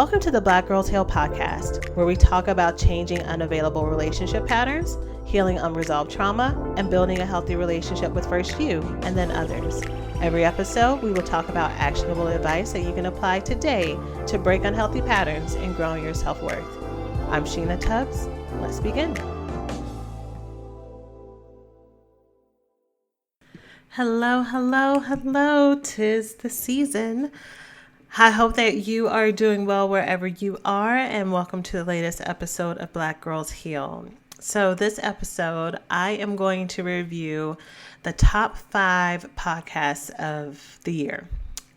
Welcome to the Black Girls Heal podcast, where we talk about changing unavailable relationship patterns, healing unresolved trauma, and building a healthy relationship with first you and then others. Every episode, we will talk about actionable advice that you can apply today to break unhealthy patterns and grow your self-worth. I'm Sheena Tubbs. Let's begin. Hello. 'Tis the season. I hope that you are doing well wherever you are, and welcome to the latest episode of Black Girls Heal. So this episode, I am going to review the top 5 podcasts of the year.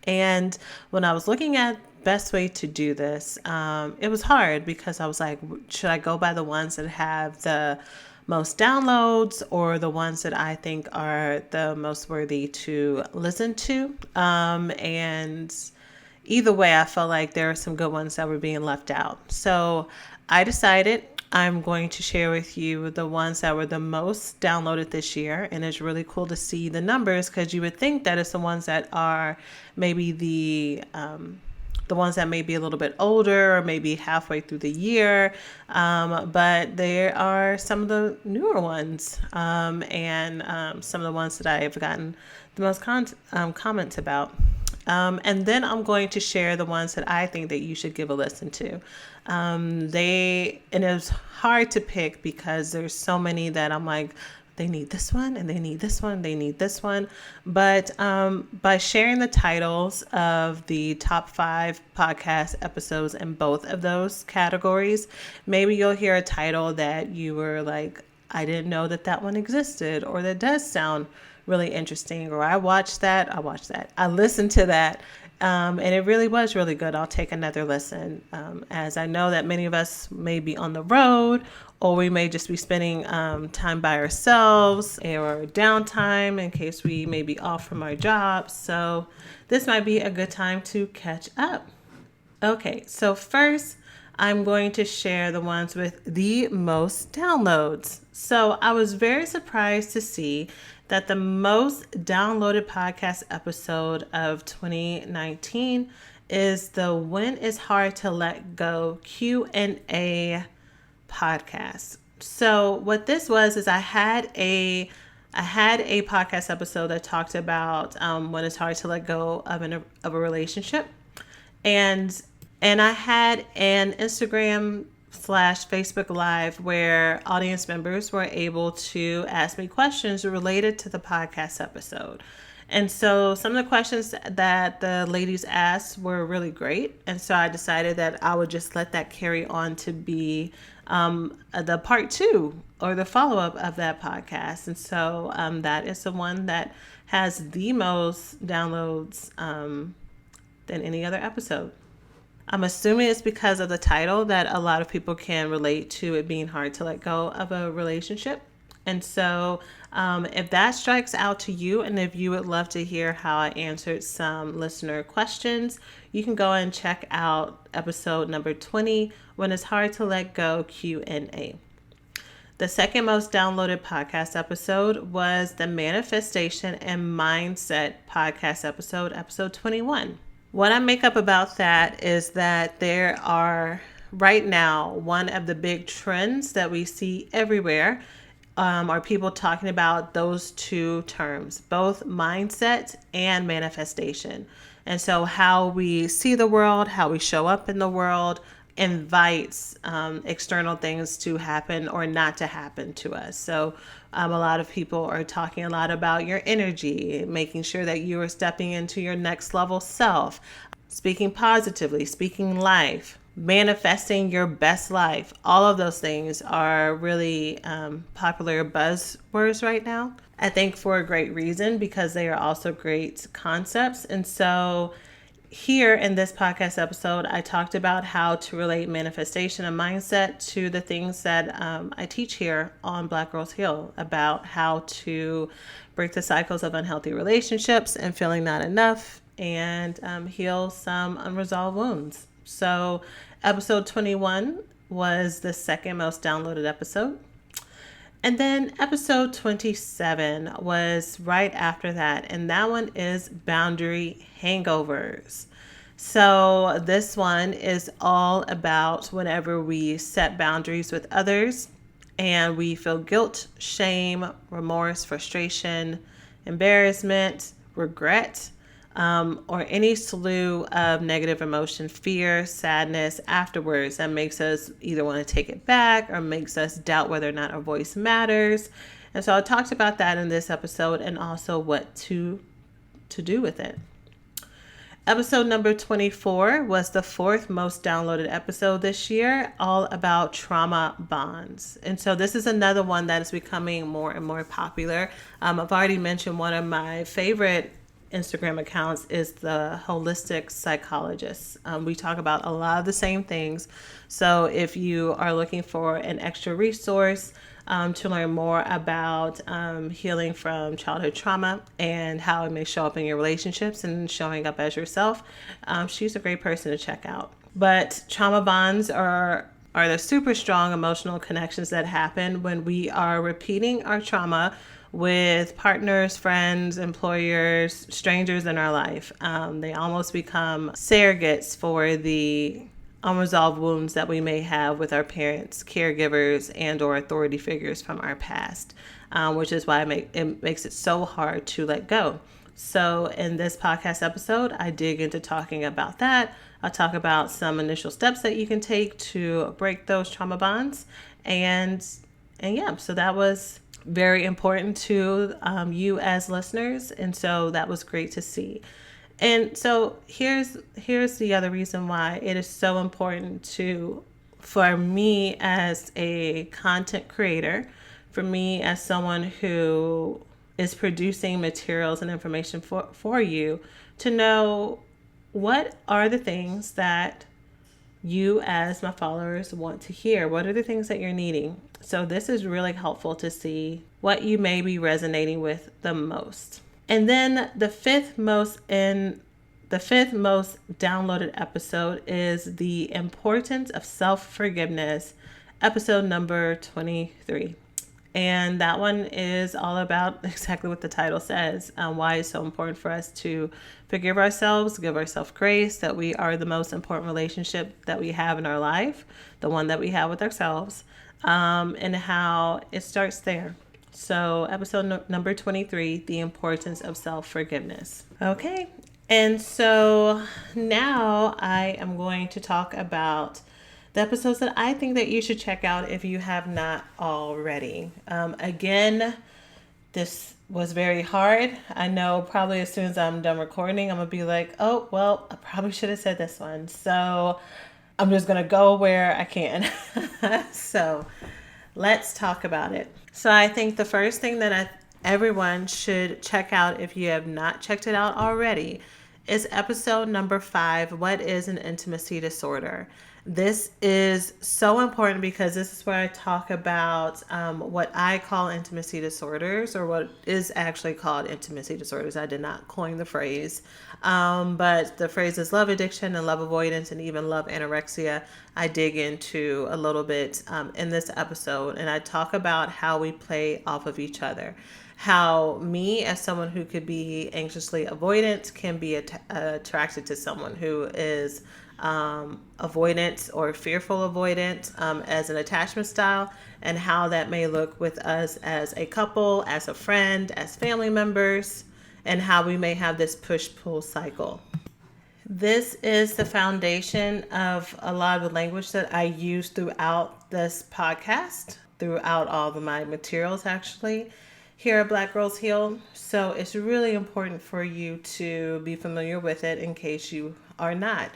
And when I was looking at best way to do this, it was hard because I was like, should I go by the ones that have the most downloads or the ones that I think are the most worthy to listen to? And either way, I felt like there are some good ones that were being left out. So I decided I'm going to share with you the ones that were the most downloaded this year. And it's really cool to see the numbers because you would think that it's the ones that are maybe the ones that may be a little bit older or maybe halfway through the year. But there are some of the newer ones and some of the ones that I have gotten the most comments about. And then I'm going to share the ones that I think that you should give a listen to. And it's hard to pick because there's so many that I'm like, they need this one and they need this one, they need this one. But by sharing the titles of the top 5 podcast episodes in both of those categories, maybe you'll hear a title that you were like, I didn't know that one existed, or that does sound really interesting, or I listened to that, and it really was really good. I'll take another listen, as I know that many of us may be on the road, or we may just be spending time by ourselves or downtime in case we may be off from our jobs. So this might be a good time to catch up. Okay, so first, I'm going to share the ones with the most downloads. So I was very surprised to see that the most downloaded podcast episode of 2019 is the When It's Hard to Let Go Q&A podcast. So what this was is I had a podcast episode that talked about when it's hard to let go of a relationship, and I had an Instagram/Facebook Live where audience members were able to ask me questions related to the podcast episode. And so some of the questions that the ladies asked were really great. And so I decided that I would just let that carry on to be the part 2 or the follow-up of that podcast. And so that is the one that has the most downloads than any other episode. I'm assuming it's because of the title that a lot of people can relate to it being hard to let go of a relationship. And so if that strikes out to you, and if you would love to hear how I answered some listener questions, you can go and check out episode number 20, When It's Hard to Let Go Q&A. The second most downloaded podcast episode was the Manifestation and Mindset podcast episode 21. What I make up about that is that there are right now, one of the big trends that we see everywhere are people talking about those two terms, both mindset and manifestation. And so how we see the world, how we show up in the world invites external things to happen or not to happen to us. So a lot of people are talking a lot about your energy, making sure that you are stepping into your next level self, speaking positively, speaking life, manifesting your best life. All of those things are really popular buzzwords right now. I think for a great reason, because they are also great concepts. And so here in this podcast episode, I talked about how to relate manifestation and mindset to the things that I teach here on Black Girls Heal, about how to break the cycles of unhealthy relationships and feeling not enough, and heal some unresolved wounds. So episode 21 was the second most downloaded episode. And then episode 27 was right after that. And that one is Boundary Hangovers. So this one is all about whenever we set boundaries with others and we feel guilt, shame, remorse, frustration, embarrassment, regret, or any slew of negative emotion, fear, sadness afterwards that makes us either want to take it back or makes us doubt whether or not our voice matters. And so I talked about that in this episode and also what to do with it. Episode number 24 was the fourth most downloaded episode this year, all about trauma bonds. And so this is another one that is becoming more and more popular. I've already mentioned one of my favorite Instagram accounts is the Holistic Psychologist. We talk about a lot of the same things. So if you are looking for an extra resource, to learn more about healing from childhood trauma and how it may show up in your relationships and showing up as yourself, she's a great person to check out. But trauma bonds are the super strong emotional connections that happen when we are repeating our trauma with partners, friends, employers, strangers in our life. They almost become surrogates for the unresolved wounds that we may have with our parents, caregivers, and or authority figures from our past, which is why it makes it so hard to let go. So in this podcast episode, I dig into talking about that. I'll talk about some initial steps that you can take to break those trauma bonds. And yeah, so that was very important to you as listeners. And so that was great to see. And so here's the other reason why it is so important for me as a content creator, for me as someone who is producing materials and information for you, to know what are the things that you as my followers want to hear. What are the things that you're needing? So this is really helpful to see what you may be resonating with the most. And then the fifth most downloaded episode is the importance of self-forgiveness, episode number 23. And that one is all about exactly what the title says, why it's so important for us to forgive ourselves, give ourselves grace, that we are the most important relationship that we have in our life, the one that we have with ourselves, and how it starts there. So episode number 23, the importance of self-forgiveness. Okay. And so now I am going to talk about the episodes that I think that you should check out if you have not already. Again, this was very hard. I know probably as soon as I'm done recording, I'm going to be like, oh, well, I probably should have said this one. So I'm just going to go where I can. So let's talk about it. So I think the first thing that everyone should check out if you have not checked it out already is episode number 5, What is an Intimacy Disorder? This is so important because this is where I talk about what I call intimacy disorders, or what is actually called intimacy disorders. I did not coin the phrase, but the phrases love addiction and love avoidance and even love anorexia, I dig into a little bit in this episode. And I talk about how we play off of each other. How me, as someone who could be anxiously avoidant, can be attracted to someone who is avoidant or fearful avoidant as an attachment style, and how that may look with us as a couple, as a friend, as family members, and how we may have this push-pull cycle. This is the foundation of a lot of the language that I use throughout this podcast, throughout all of my materials actually, here at Black Girls Heal. So it's really important for you to be familiar with it in case you are not.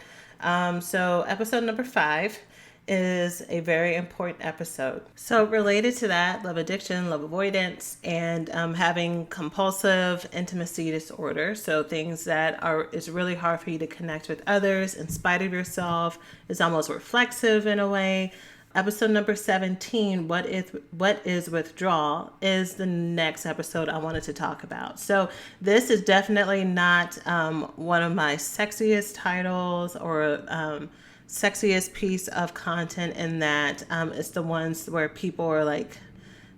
So episode number 5 is a very important episode. So related to that, love addiction, love avoidance, and having compulsive intimacy disorder. So things that is really hard for you to connect with others in spite of yourself. It's almost reflexive in a way. Episode number 17, What is Withdrawal, is the next episode I wanted to talk about. So this is definitely not one of my sexiest titles or sexiest piece of content, in that it's the ones where people are like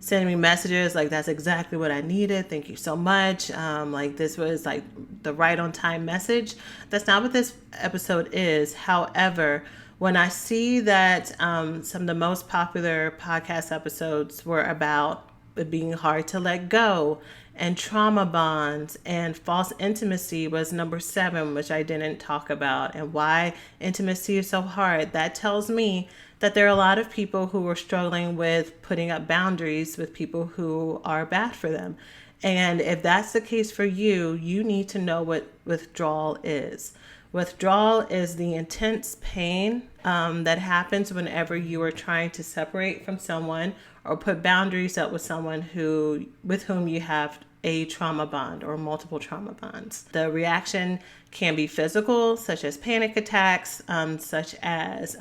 sending me messages like, that's exactly what I needed. Thank you so much. Like, this was like the right on time message. That's not what this episode is. However, when I see that some of the most popular podcast episodes were about it being hard to let go, and trauma bonds, and false intimacy was number 7, which I didn't talk about, and why intimacy is so hard, that tells me that there are a lot of people who are struggling with putting up boundaries with people who are bad for them. And if that's the case for you, you need to know what withdrawal is. Withdrawal is the intense pain that happens whenever you are trying to separate from someone or put boundaries up with someone with whom you have a trauma bond or multiple trauma bonds. The reaction can be physical, such as panic attacks, such as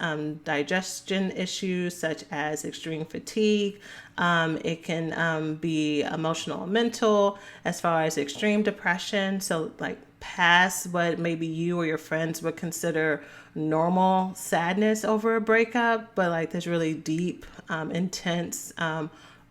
digestion issues, such as extreme fatigue. It can be emotional and mental, as far as extreme depression. So like past what maybe you or your friends would consider normal sadness over a breakup, but like this really deep, intense,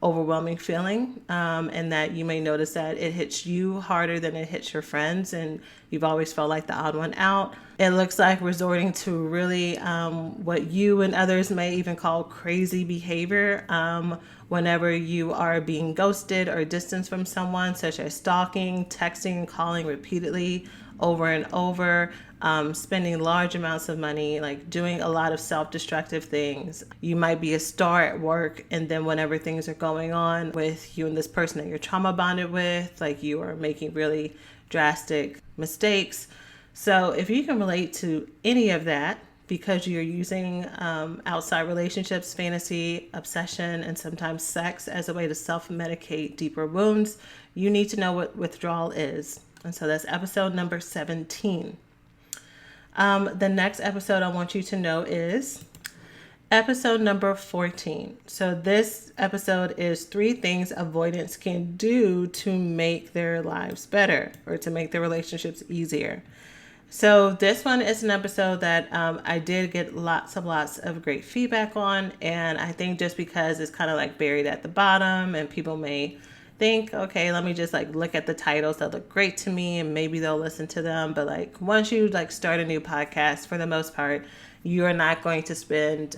overwhelming feeling, and that you may notice that it hits you harder than it hits your friends, and you've always felt like the odd one out. It looks like resorting to really what you and others may even call crazy behavior whenever you are being ghosted or distanced from someone, such as stalking, texting, and calling repeatedly over and over, spending large amounts of money, like doing a lot of self-destructive things. You might be a star at work, and then whenever things are going on with you and this person that you're trauma bonded with, like you are making really drastic mistakes. So if you can relate to any of that, because you're using outside relationships, fantasy, obsession, and sometimes sex as a way to self-medicate deeper wounds, you need to know what withdrawal is. And so that's episode number 17. The next episode I want you to know is episode number 14. So this episode is 3 things avoidants can do to make their lives better or to make their relationships easier. So this one is an episode that I did get lots of great feedback on. And I think just because it's kind of like buried at the bottom and people may think, okay, let me just like look at the titles that look great to me and maybe they'll listen to them. But like once you like start a new podcast, for the most part, you are not going to spend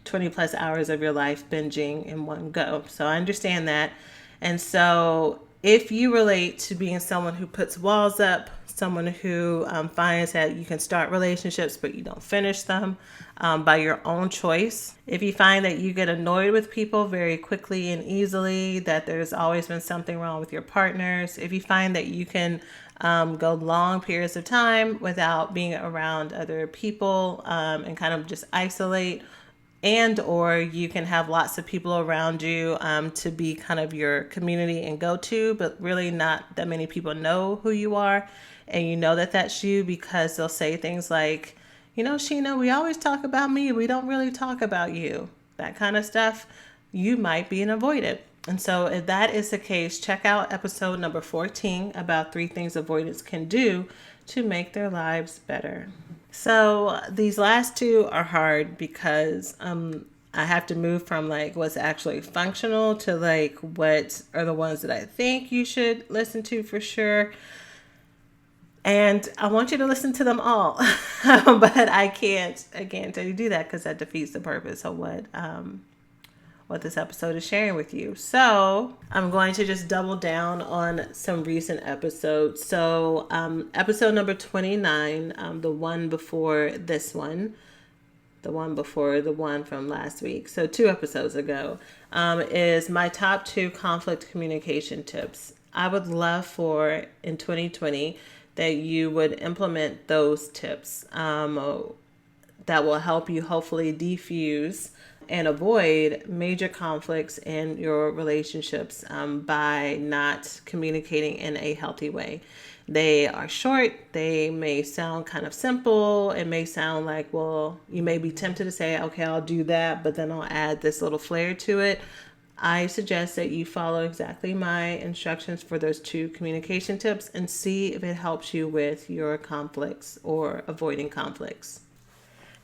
20 plus hours of your life binging in one go. So I understand that. And so if you relate to being someone who puts walls up, someone who finds that you can start relationships but you don't finish them by your own choice, if you find that you get annoyed with people very quickly and easily, that there's always been something wrong with your partners, if you find that you can go long periods of time without being around other people and kind of just isolate, and or you can have lots of people around you to be kind of your community and go-to, but really not that many people know who you are, and you know that that's you because they'll say things like, you know, Sheena, we always talk about me, we don't really talk about you, that kind of stuff. You might be an avoidant. And so if that is the case, check out episode number 14 about 3 things avoidants can do to make their lives better. So these last 2 are hard because I have to move from like what's actually functional to like what are the ones that I think you should listen to for sure. And I want you to listen to them all, but I can't tell you do that because that defeats the purpose of what this episode is sharing with you. So I'm going to just double down on some recent episodes. So episode number 29, the one before this one, the one before the one from last week, so 2 episodes ago, is my top 2 conflict communication tips. I would love for in 2020 that you would implement those tips that will help you hopefully defuse and avoid major conflicts in your relationships by not communicating in a healthy way. They are short. They may sound kind of simple. It may sound like, well, you may be tempted to say, okay, I'll do that, but then I'll add this little flair to it. I suggest that you follow exactly my instructions for those 2 communication tips and see if it helps you with your conflicts or avoiding conflicts.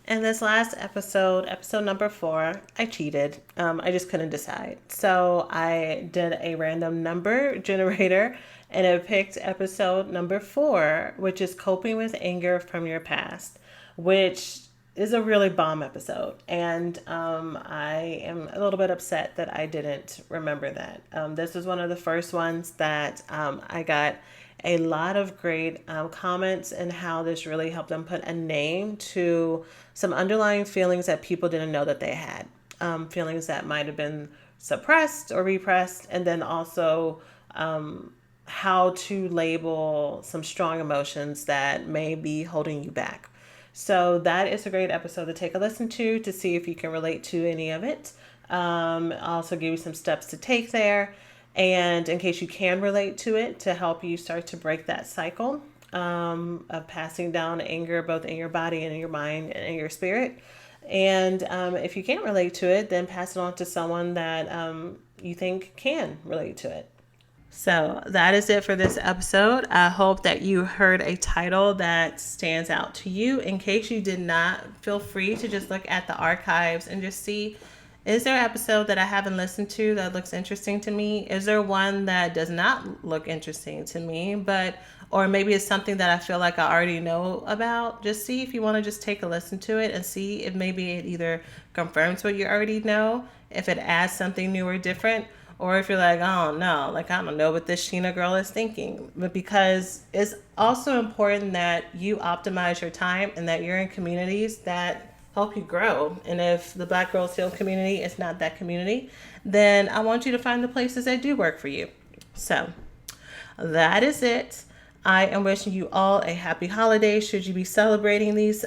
And this last episode, episode number 4, I cheated. I just couldn't decide. So I did a random number generator and it picked episode number 4, which is coping with anger from your past, which is a really bomb episode. And I am a little bit upset that I didn't remember that. This was one of the first ones that I got a lot of great comments and how this really helped them put a name to some underlying feelings that people didn't know that they had. Feelings that might have been suppressed or repressed, and then also how to label some strong emotions that may be holding you back. So that is a great episode to take a listen to see if you can relate to any of it. I'll also give you some steps to take there. And in case you can relate to it, to help you start to break that cycle of passing down anger, both in your body and in your mind and in your spirit. And if you can't relate to it, then pass it on to someone that you think can relate to it. So that is it for this episode. I hope that you heard a title that stands out to you. In case you did not, feel free to just look at the archives and just see, is there an episode that I haven't listened to that looks interesting to me? Is there one that does not look interesting to me, or maybe it's something that I feel like I already know about? Just see if you want to just take a listen to it and see if maybe it either confirms what you already know, if it adds something new or different, or if you're like, oh no, like I don't know what this Sheena girl is thinking. But because it's also important that you optimize your time and that you're in communities that help you grow. And if the Black Girls Heal community is not that community, then I want you to find the places that do work for you. So that is it. I am wishing you all a happy holiday should you be celebrating these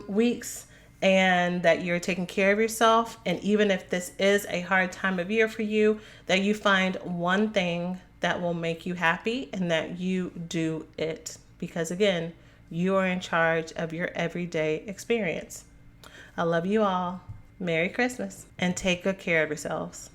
weeks, and that you're taking care of yourself. And even if this is a hard time of year for you, that you find one thing that will make you happy and that you do it. Because again, you are in charge of your everyday experience. I love you all. Merry Christmas, and take good care of yourselves.